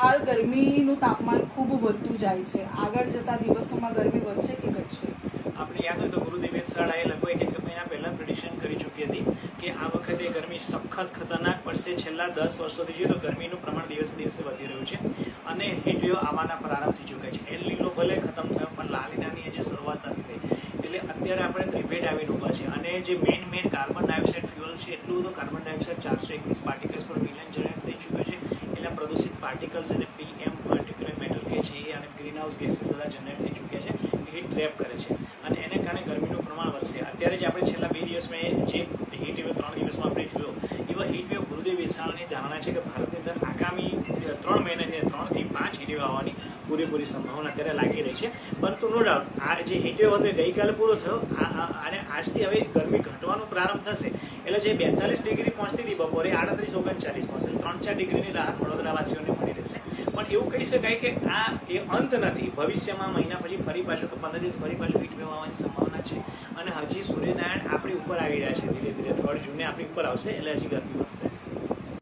હાલ ગરમીનું તાપમાન ખૂબ વધતું જાય છે, આગળ જતા દિવસોમાં ગરમી વધશે કે ઘટશે? આપણે યાદ હોય તો ગુરુદેવ વેધશાળાએ લગભગ 1 મહિના પહેલા પ્રિડિક્શન કરી ચૂકી હતી કે આ વખતે ગરમી સખત ખતરનાક પડશે. છેલ્લા 10 વર્ષોથી જોઈએ તો ગરમીનું પ્રમાણ દિવસે દિવસે વધી રહ્યું છે અને હીટ વેવ આવવાના પ્રારંભ થઈ ચૂક્યા છે. એલ નીનો ભલે ખતમ થયો પણ લા નીનાની હજી શરૂઆત નથી થઈ. એટલે અત્યારે આપણે ત્રિભેટ આવીને ઉભા છે અને જે મેઇન કાર્બન ડાયોક્સાઇડ ફ્યુઅલ છે એટલું બધું કાર્બન ડાયોક્સાઇડ 421 પાર્ટિકલ્સ પર મિલિયન જનરેટ થઈ ચૂક્યો છે. એટલે પ્રદૂષિત પાર્ટિકલ્સ અને PM પાર્ટિક્યુલર મેટર કે છે એ અને ગ્રીન હાઉસ ગેસીસ બધા જનરેટ થઈ ચૂક્યા છે. હીટ ટ્રેપ કરે છે અને એને કારણે ગરમીનું પ્રમાણ વધશે. અત્યારે જ આપણે છેલ્લા 2 દિવસમાં જે હીટ વેવ 3 દિવસમાં આપણે જોયો એવા હીટ વેવ ગુરુદેવ વેધશાળાની ધારણા છે કે ભારતની અંદર આગામી 3 મહિનાની 3 થી 5 હીટ વેવ આવવાની પૂરેપૂરી સંભાવના અત્યારે લાગી રહી છે. પરંતુ નો ડાઉટ આ જે હીટ વેવ હતો ગઈકાલે પૂરો થયો અને આજથી હવે ગરમી ઘટવાનો પ્રારંભ થશે. એટલે જે 42 ડિગ્રી પહોંચતી હતી બપોરે 38 39 પહોંચશે. 3-4 ડિગ્રીની રાહત વડોદરાવાસીઓને મળી રહેશે. પણ એવું કહી શકાય કે આ એ અંત નથી. ભવિષ્યમાં મહિના પછી ફરી પાછું તો 15 દિવસ ફરી પાછું હીટ વેવ આવવાની સંભાવના છે અને હજી સૂર્યનારાયણ આપણી ઉપર આવી રહ્યા છે. ધીરે ધીરે 3 જૂને આપણી ઉપર આવશે એટલે હજી ગરમી વધશે.